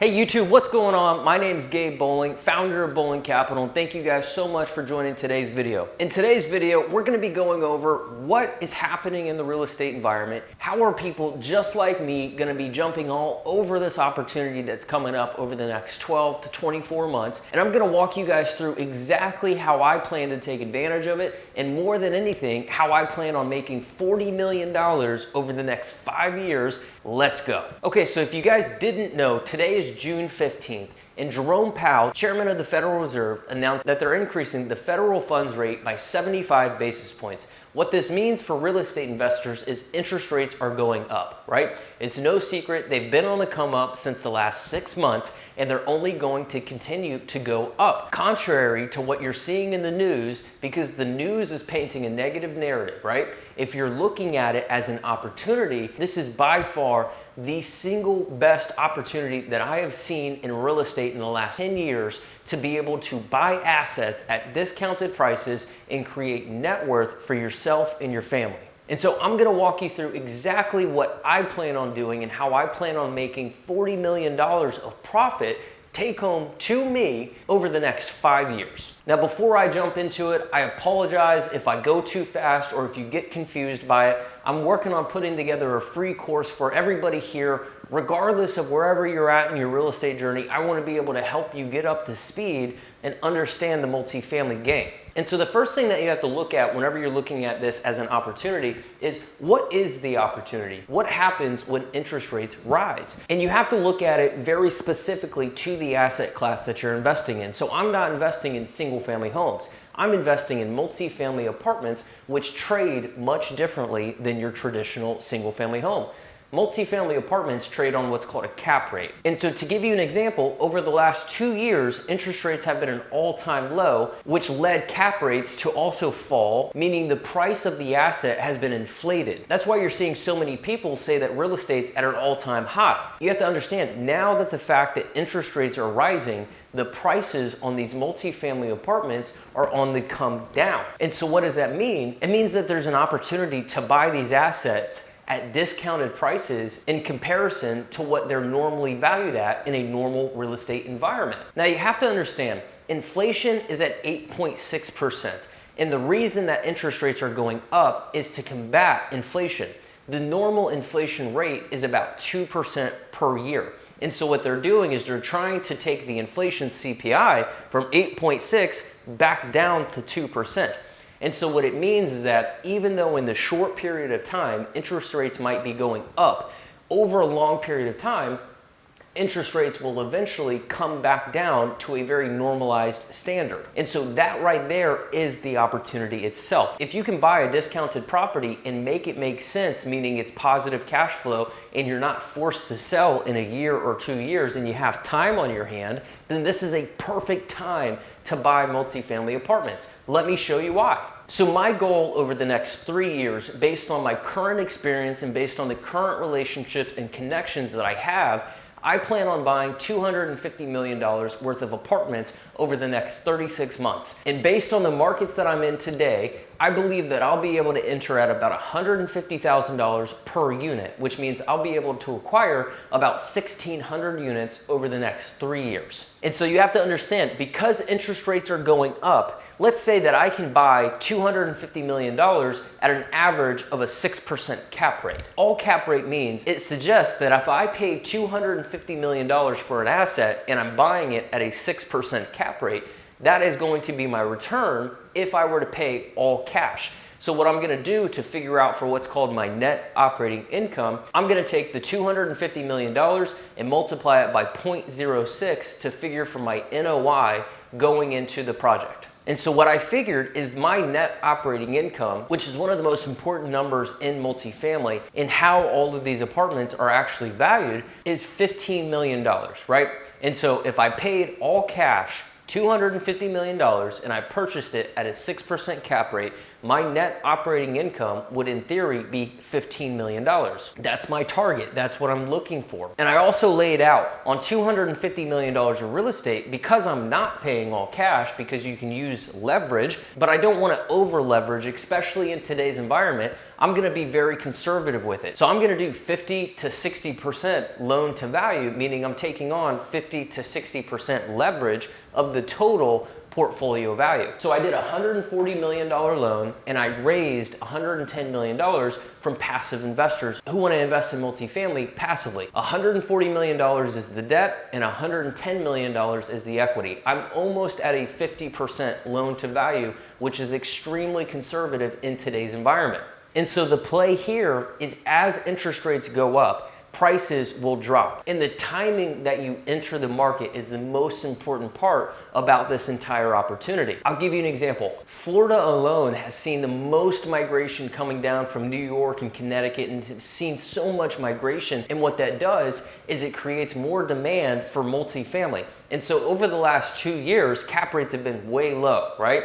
Hey YouTube, what's going on? My name is Gabe Bowling, founder of Bowling Capital, and thank you guys so much for joining today's video. In today's video, we're going to be going over what is happening in the real estate environment. How are people just like me going to be jumping all over this opportunity that's coming up over the next 12 to 24 months? And I'm going to walk you guys through exactly how I plan to take advantage of it, and more than anything, how I plan on making $40 million over the next 5 years. Let's go. Okay, so if you guys didn't know, today is June 15th, and Jerome Powell, chairman of the Federal Reserve, announced that they're increasing the federal funds rate by 75 basis points. What this means for real estate investors is interest rates are going up, right? It's no secret they've been on the come up since the last 6 months, and they're only going to continue to go up. Contrary to what you're seeing in the news, because the news is painting a negative narrative, right? If you're looking at it as an opportunity, this is by far the single best opportunity that I have seen in real estate in the last 10 years to be able to buy assets at discounted prices and create net worth for yourself and your family. And so I'm gonna walk you through exactly what I plan on doing and how I plan on making $40 million of profit take home to me over the next 5 years. Now, before I jump into it, I apologize if I go too fast or if you get confused by it. I'm working on putting together a free course for everybody here, regardless of wherever you're at in your real estate journey. I want to be able to help you get up to speed and understand the multifamily game. And so the first thing that you have to look at whenever you're looking at this as an opportunity is, what is the opportunity? What happens when interest rates rise? And you have to look at it very specifically to the asset class that you're investing in. So I'm not investing in single family homes. I'm investing in multifamily apartments, which trade much differently than your traditional single family home. Multifamily apartments trade on what's called a cap rate. And so to give you an example, over the last 2 years, interest rates have been an all-time low, which led cap rates to also fall, meaning the price of the asset has been inflated. That's why you're seeing so many people say that real estate's at an all-time high. You have to understand, now that the fact that interest rates are rising, the prices on these multifamily apartments are on the come down. And so what does that mean? It means that there's an opportunity to buy these assets at discounted prices in comparison to what they're normally valued at in a normal real estate environment. Now you have to understand, inflation is at 8.6%. And the reason that interest rates are going up is to combat inflation. The normal inflation rate is about 2% per year. And so what they're doing is they're trying to take the inflation CPI from 8.6 back down to 2%. And so what it means is that even though in the short period of time, interest rates might be going up, over a long period of time, interest rates will eventually come back down to a very normalized standard. And so that right there is the opportunity itself. If you can buy a discounted property and make it make sense, meaning it's positive cash flow and you're not forced to sell in a year or 2 years and you have time on your hand, then this is a perfect time to buy multifamily apartments. Let me show you why. So my goal over the next 3 years, based on my current experience and based on the current relationships and connections that I have, I plan on buying $250 million worth of apartments over the next 36 months. And based on the markets that I'm in today, I believe that I'll be able to enter at about $150,000 per unit, which means I'll be able to acquire about 1,600 units over the next 3 years. And so you have to understand, because interest rates are going up, let's say that I can buy $250 million at an average of a 6% cap rate. All cap rate means, it suggests that if I pay $250 million for an asset and I'm buying it at a 6% cap rate, that is going to be my return if I were to pay all cash. So what I'm gonna do to figure out for what's called my net operating income, I'm gonna take the $250 million and multiply it by 0.06 to figure for my NOI going into the project. And so what I figured is my net operating income, which is one of the most important numbers in multifamily, and how all of these apartments are actually valued, is $15 million, right? And so if I paid all cash, $250 million, and I purchased it at a 6% cap rate, my net operating income would in theory be $15 million. That's my target. That's what I'm looking for. And I also laid out on $250 million of real estate, because I'm not paying all cash, because you can use leverage, but I don't want to over leverage, especially in today's environment. I'm going to be very conservative with it. So I'm going to do 50 to 60% loan to value, meaning I'm taking on 50 to 60% leverage of the total portfolio value. So I did a $140 million loan and I raised $110 million from passive investors who want to invest in multifamily passively. $140 million is the debt and $110 million is the equity. I'm almost at a 50% loan to value, which is extremely conservative in today's environment. And so the play here is, as interest rates go up, prices will drop. And the timing that you enter the market is the most important part about this entire opportunity. I'll give you an example. Florida alone has seen the most migration coming down from New York and Connecticut, and has seen so much migration. And what that does is it creates more demand for multifamily. And so over the last 2 years, cap rates have been way low, right?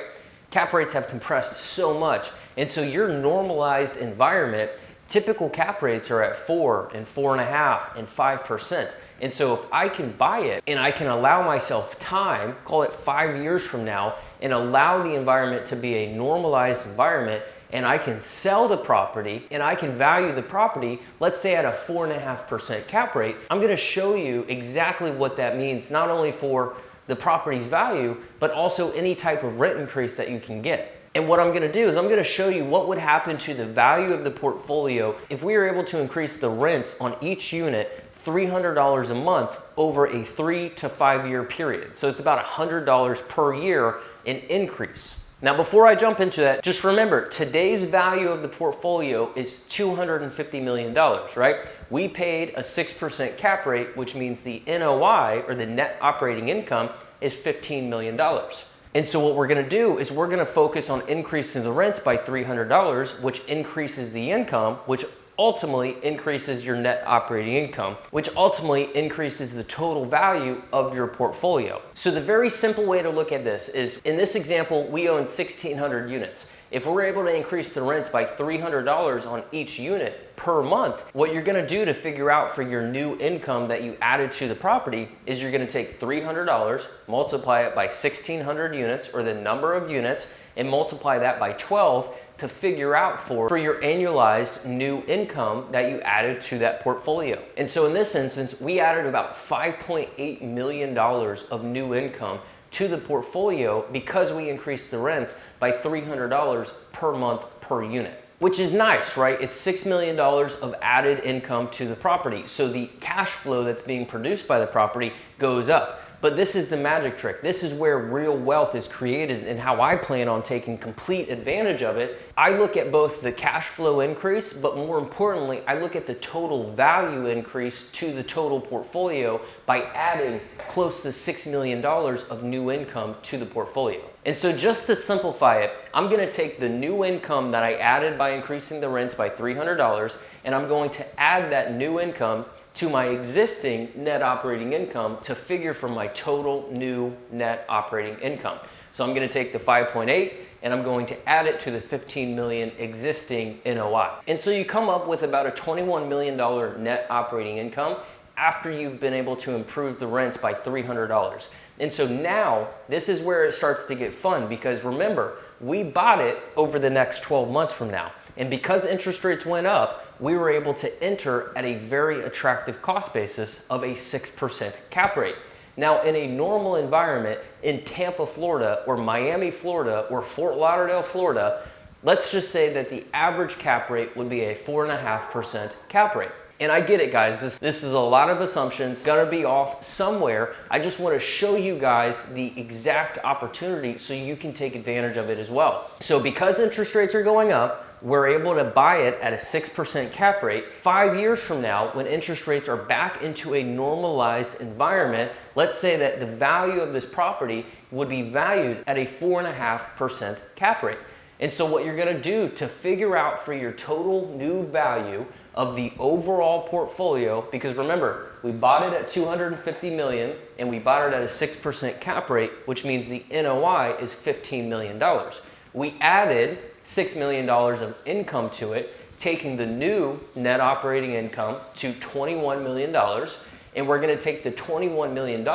Cap rates have compressed so much. And so your normalized environment, typical cap rates are at 4 and 4.5 and 5%. And so if I can buy it and I can allow myself time, call it 5 years from now, and allow the environment to be a normalized environment, and I can sell the property and I can value the property, let's say at a 4.5% cap rate, I'm going to show you exactly what that means, not only for the property's value, but also any type of rent increase that you can get. And what I'm going to do is I'm going to show you what would happen to the value of the portfolio if we were able to increase the rents on each unit $300 a month over a 3 to 5 year period. So it's about $100 per year in increase. Now, before I jump into that, just remember, today's value of the portfolio is $250 million, right? We paid a 6% cap rate, which means the NOI, or the net operating income, is $15 million. And so what we're going to do is we're going to focus on increasing the rents by $300, which increases the income, which ultimately increases your net operating income, which ultimately increases the total value of your portfolio. So the very simple way to look at this is, in this example, we own 1,600 units. If we're able to increase the rents by $300 on each unit per month, what you're going to do to figure out for your new income that you added to the property is you're going to take $300, multiply it by 1,600 units, or the number of units, and multiply that by 12 to figure out for your annualized new income that you added to that portfolio. And so in this instance, we added about $5.8 million of new income to the portfolio because we increased the rents by $300 per month per unit, which is nice, right? It's $6 million of added income to the property. So the cash flow that's being produced by the property goes up. But this is the magic trick. This is where real wealth is created, and how I plan on taking complete advantage of it. I look at both the cash flow increase, but more importantly, I look at the total value increase to the total portfolio by adding close to $6 million of new income to the portfolio. And so just to simplify it, I'm going to take the new income that I added by increasing the rents by $300, and I'm going to add that new income to my existing net operating income to figure from my total new net operating income. So I'm going to take the 5.8 and I'm going to add it to the 15 million existing NOI. And so you come up with about a $21 million net operating income after you've been able to improve the rents by $300. And so now this is where it starts to get fun, because remember, we bought it over the next 12 months from now. And because interest rates went up, we were able to enter at a very attractive cost basis of a 6% cap rate. Now, in a normal environment in Tampa, Florida, or Miami, Florida, or Fort Lauderdale, Florida, let's just say that the average cap rate would be a 4.5% cap rate. And I get it, guys, this is a lot of assumptions, gonna be off somewhere. I just wanna show you guys the exact opportunity so you can take advantage of it as well. So because interest rates are going up, we're able to buy it at a 6% cap rate. 5 years from now, when interest rates are back into a normalized environment, let's say that the value of this property would be valued at a 4.5% cap rate. And so what you're gonna do to figure out for your total new value of the overall portfolio, because remember, we bought it at $250 million and we bought it at a 6% cap rate, which means the NOI is $15 million. We added $6 million of income to it, taking the new net operating income to $21 million. And we're going to take the $21 million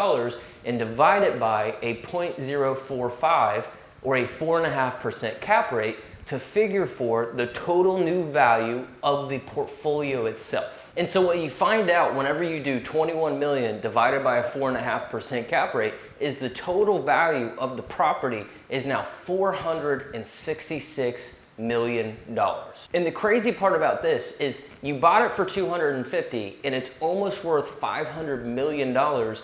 and divide it by a 0.045 or a 4.5% cap rate to figure for the total new value of the portfolio itself. And so what you find out whenever you do 21 million divided by a 4.5% cap rate is the total value of the property is now $466 million. And the crazy part about this is you bought it for 250 and it's almost worth $500 million.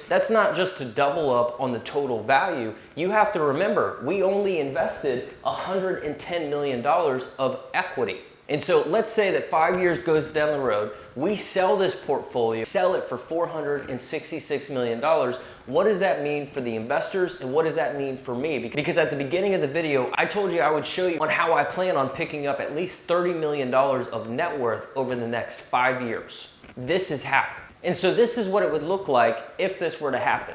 That's not just to double up on the total value. You have to remember, we only invested $110 million of equity. And so let's say that 5 years goes down the road, we sell this portfolio, sell it for $466 million. What does that mean for the investors and what does that mean for me? Because at the beginning of the video, I told you I would show you on how I plan on picking up at least $30 million of net worth over the next 5 years. This has happened. And so this is what it would look like if this were to happen.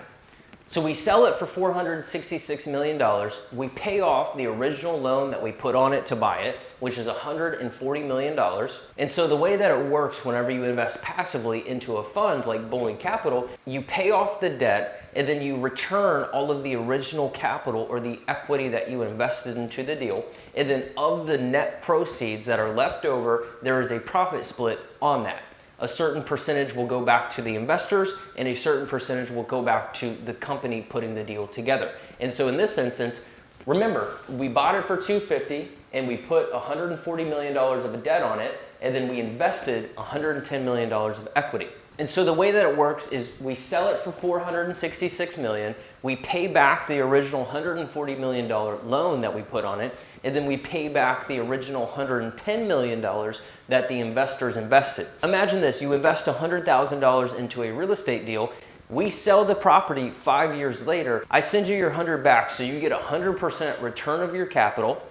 So we sell it for $466 million. We pay off the original loan that we put on it to buy it, which is $140 million. And so the way that it works whenever you invest passively into a fund like Bowling Capital, you pay off the debt and then you return all of the original capital or the equity that you invested into the deal. And then of the net proceeds that are left over, there is a profit split on that. A certain percentage will go back to the investors and a certain percentage will go back to the company putting the deal together. And so in this instance, remember, we bought it for $250 and we put $140 million of a debt on it and then we invested $110 million of equity. And so the way that it works is we sell it for $466 million, we pay back the original $140 million loan that we put on it, and then we pay back the original $110 million that the investors invested. Imagine this, you invest $100,000 into a real estate deal, we sell the property 5 years later, I send you your 100 back so you get 100% return of your capital,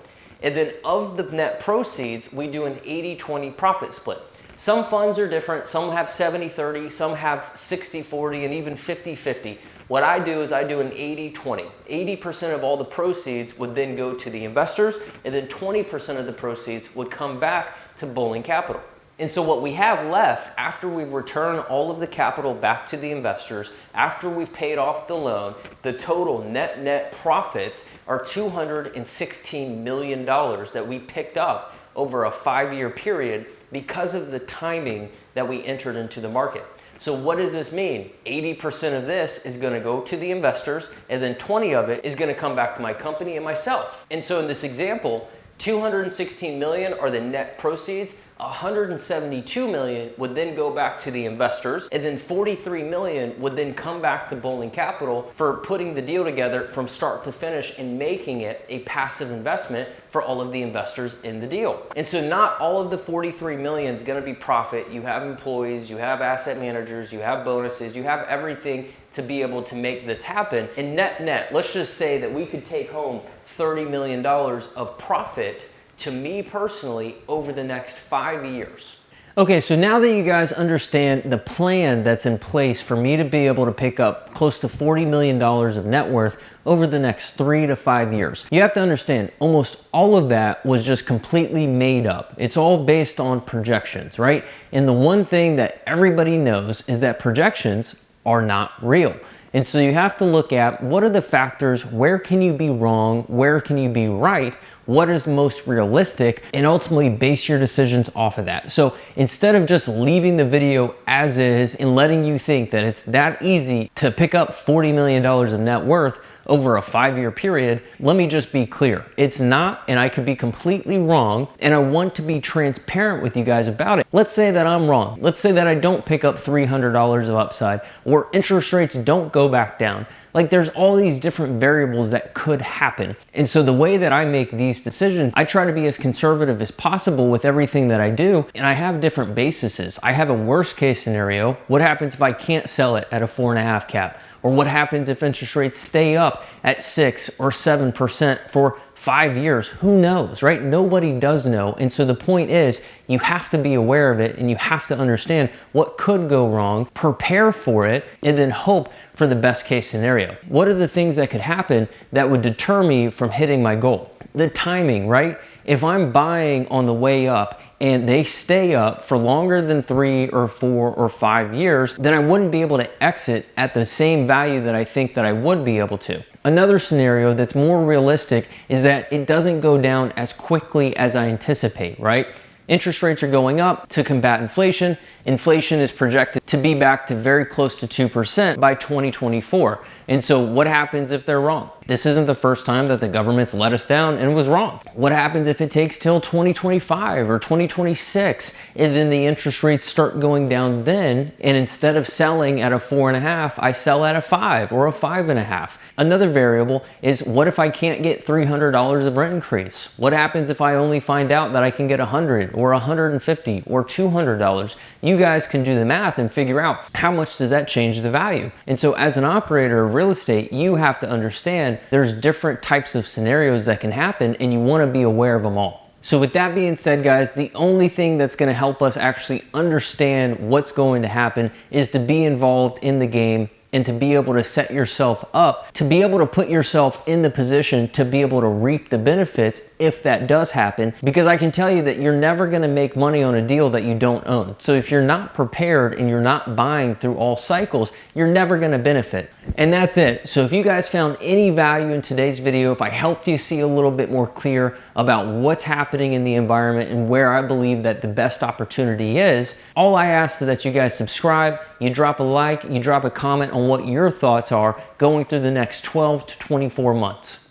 and then of the net proceeds, we do an 80-20 profit split. Some funds are different, some have 70-30, some have 60-40, and even 50-50. What I do is I do an 80-20. 80% of all the proceeds would then go to the investors, and then 20% of the proceeds would come back to Bowling Capital. And so what we have left after we return all of the capital back to the investors, after we've paid off the loan, the total net profits are $216 million that we picked up over a 5-year period because of the timing that we entered into the market. So what does this mean? 80% of this is going to go to the investors and then 20 of it is going to come back to my company and myself. And so in this example, 216 million are the net proceeds. 172 million would then go back to the investors, and then 43 million would then come back to Bowling Capital for putting the deal together from start to finish and making it a passive investment for all of the investors in the deal. And so not all of the 43 million is going to be profit. You have employees, you have asset managers, you have bonuses, you have everything to be able to make this happen. And net, let's just say that we could take home $30 million of profit to me personally over the next 5 years. Okay, so now that you guys understand the plan that's in place for me to be able to pick up close to $40 million of net worth over the next 3 to 5 years, you have to understand almost all of that was just completely made up. It's all based on projections, right? And the one thing that everybody knows is that projections are not real. And so you have to look at what are the factors, where can you be wrong, where can you be right, what is most realistic, and ultimately base your decisions off of that. So instead of just leaving the video as is and letting you think that it's that easy to pick up $40 million of net worth over a 5-year period, let me just be clear. It's not, and I could be completely wrong, and I want to be transparent with you guys about it. Let's say that I'm wrong. Let's say that I don't pick up $300 of upside, or interest rates don't go back down. Like, there's all these different variables that could happen. And so the way that I make these decisions, I try to be as conservative as possible with everything that I do. And I have different bases. I have a worst case scenario. What happens if I can't sell it at a 4.5 cap? Or what happens if interest rates stay up at 6 or 7% for 5 years? Who knows, right? Nobody does know. And so the point is, you have to be aware of it and you have to understand what could go wrong, prepare for it, and then hope for the best case scenario. What are the things that could happen that would deter me from hitting my goal? The timing, right? If I'm buying on the way up and they stay up for longer than 3 or 4 or 5 years, then I wouldn't be able to exit at the same value that I think that I would be able to. Another scenario that's more realistic is that it doesn't go down as quickly as I anticipate, right? Interest rates are going up to combat inflation. Inflation is projected to be back to very close to 2% by 2024. And so what happens if they're wrong? This isn't the first time that the government's let us down and was wrong. What happens if it takes till 2025 or 2026 and then the interest rates start going down then, and instead of selling at a 4.5, I sell at a 5 or a 5.5? Another variable is, what if I can't get $300 of rent increase? What happens if I only find out that I can get $100 or $150 or $200? You guys can do the math and figure out how much does that change the value. And so as an operator of real estate, you have to understand there's different types of scenarios that can happen, and you want to be aware of them all. So with that being said, guys, the only thing that's going to help us actually understand what's going to happen is to be involved in the game and to be able to set yourself up, to be able to put yourself in the position to be able to reap the benefits if that does happen. Because I can tell you that you're never gonna make money on a deal that you don't own. So if you're not prepared and you're not buying through all cycles, you're never gonna benefit. And that's it. So if you guys found any value in today's video, if I helped you see a little bit more clear about what's happening in the environment and where I believe that the best opportunity is, all I ask is that you guys subscribe, you drop a like, you drop a comment on what your thoughts are going through the next 12 to 24 months.